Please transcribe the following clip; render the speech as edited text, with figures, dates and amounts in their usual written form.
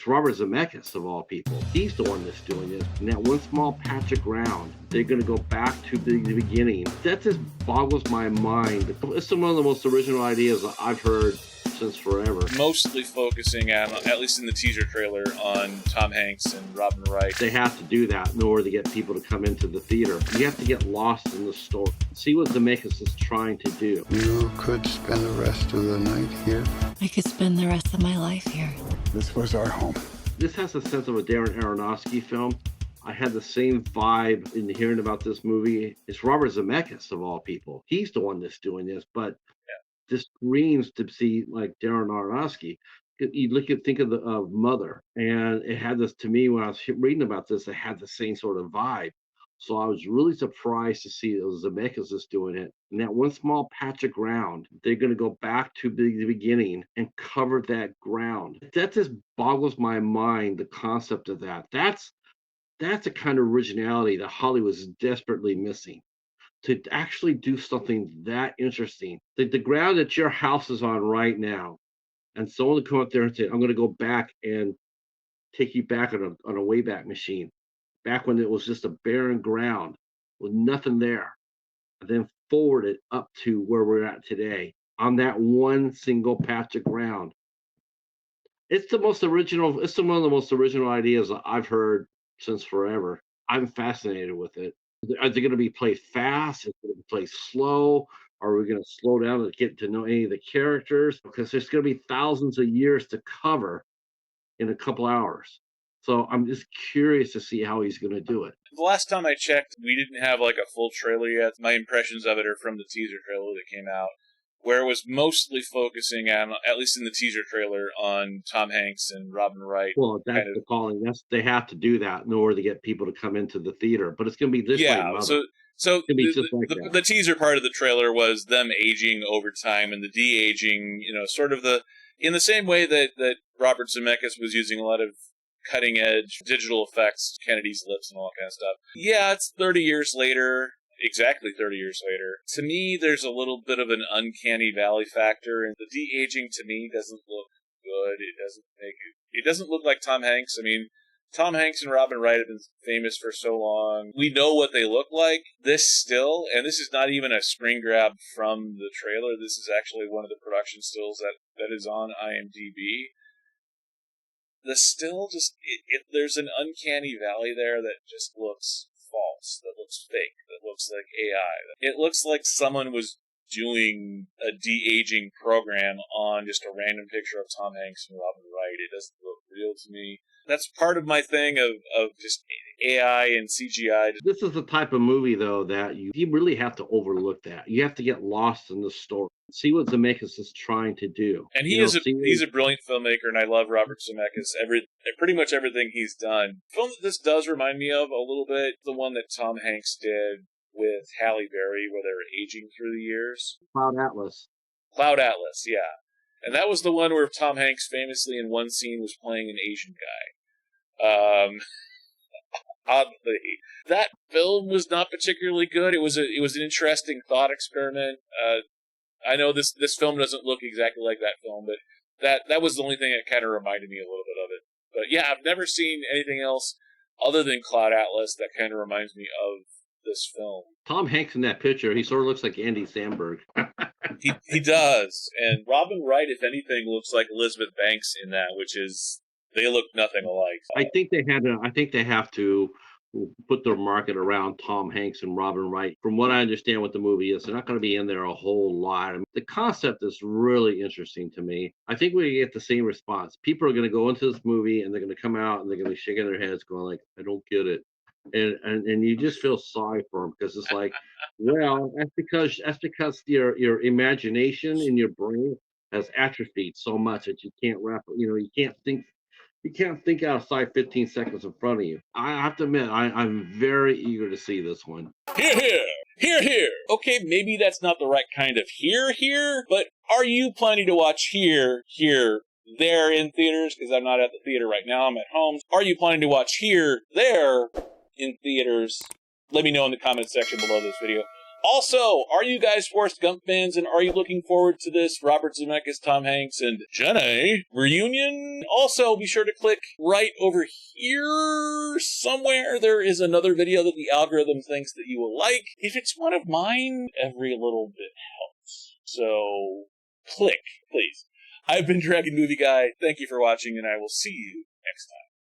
It's Robert Zemeckis, of all people. He's the one that's doing this. And that one small patch of ground, they're going to go back to the beginning. That just boggles my mind. It's one of the most original ideas I've heard since forever. Mostly focusing on, at least in the teaser trailer, on Tom Hanks and Robin Wright. They have to do that in order to get people to come into the theater. You have to get lost in the story. See what Zemeckis is trying to do. You could spend the rest of the night here. I could spend the rest of my life here. This was our home. This has a sense of a Darren Aronofsky film. I had the same vibe in hearing about this movie. It's Robert Zemeckis, of all people. He's the one that's doing this, but this screams to see like Darren Aronofsky. You think of the Mother, and it had this, to me, when I was reading about this, it had the same sort of vibe. So I was really surprised to see that Zemeckis is doing it. And that one small patch of ground, they're going to go back to the beginning and cover that ground. That just boggles my mind, the concept of that. That's a kind of originality that Hollywood is desperately missing. To actually do something that interesting. The ground that your house is on right now, and someone to come up there and say, I'm going to go back and take you back on a Wayback Machine, back when it was just a barren ground with nothing there, and then forward it up to where we're at today on that one single patch of ground. It's one of the most original ideas I've heard since forever. I'm fascinated with it. Are they going to be played fast? Is it going to be played slow? Are we going to slow down and get to know any of the characters? Because there's going to be thousands of years to cover in a couple hours. So I'm just curious to see how he's going to do it. The last time I checked, we didn't have like a full trailer yet. My impressions of it are from the teaser trailer that came out, where it was mostly focusing on, at least in the teaser trailer, on Tom Hanks and Robin Wright. Well, that's the calling. They have to do that in order to get people to come into the theater. But it's going to be this way. Yeah, so the teaser part of the trailer was them aging over time and the de-aging, sort of in the same way that Robert Zemeckis was using a lot of cutting-edge digital effects, Kennedy's lips and all that kind of stuff. Yeah, it's 30 years later. Exactly 30 years later. To me, there's a little bit of an uncanny valley factor, and the de-aging to me doesn't look good. It doesn't look like Tom Hanks. I mean, Tom Hanks and Robin Wright have been famous for so long. We know what they look like. This is not even a screen grab from the trailer. This is actually one of the production stills that is on IMDb. The still there's an uncanny valley there that just looks false, that looks fake, that looks like AI. It looks like someone was doing a de-aging program on just a random picture of Tom Hanks and Robin Wright. It doesn't look real to me. That's part of my thing of just AI and CGI. This is the type of movie, though, that you really have to overlook that. You have to get lost in the story. See what Zemeckis is trying to do. And he's a brilliant filmmaker, and I love Robert Zemeckis. Pretty much everything he's done. The film that this does remind me of a little bit, the one that Tom Hanks did with Halle Berry, where they were aging through the years. Cloud Atlas, yeah. And that was the one where Tom Hanks famously in one scene was playing an Asian guy. Oddly, that film was not particularly good. It was an interesting thought experiment. I know this film doesn't look exactly like that film, but that was the only thing that kind of reminded me a little bit of it. But yeah, I've never seen anything else other than Cloud Atlas that kind of reminds me of this film. Tom Hanks in that picture, he sort of looks like Andy Samberg. He does. And Robin Wright, if anything, looks like Elizabeth Banks in that, which is, they look nothing alike. I think they have to put their market around Tom Hanks and Robin Wright. From what I understand what the movie is, they're not going to be in there a whole lot. I mean, the concept is really interesting to me. I think we get the same response. People are going to go into this movie and they're going to come out and they're going to be shaking their heads going like, I don't get it. And you just feel sorry for them because it's like, well, that's because your imagination in your brain has atrophied so much that you can't you can't think outside 15 seconds in front of you. I have to admit, I'm very eager to see this one. Here. Okay, maybe that's not the right kind of here, but are you planning to watch here, there in theaters? Because I'm not at the theater right now, I'm at home. Are you planning to watch here, there in theaters? Let me know in the comment section below this video. Also, are you guys Forrest Gump fans, and are you looking forward to this Robert Zemeckis, Tom Hanks, and Jenny reunion? Also, be sure to click right over here somewhere. There is another video that the algorithm thinks that you will like. If it's one of mine, every little bit helps. So, click, please. I've been Dragon Movie Guy. Thank you for watching, and I will see you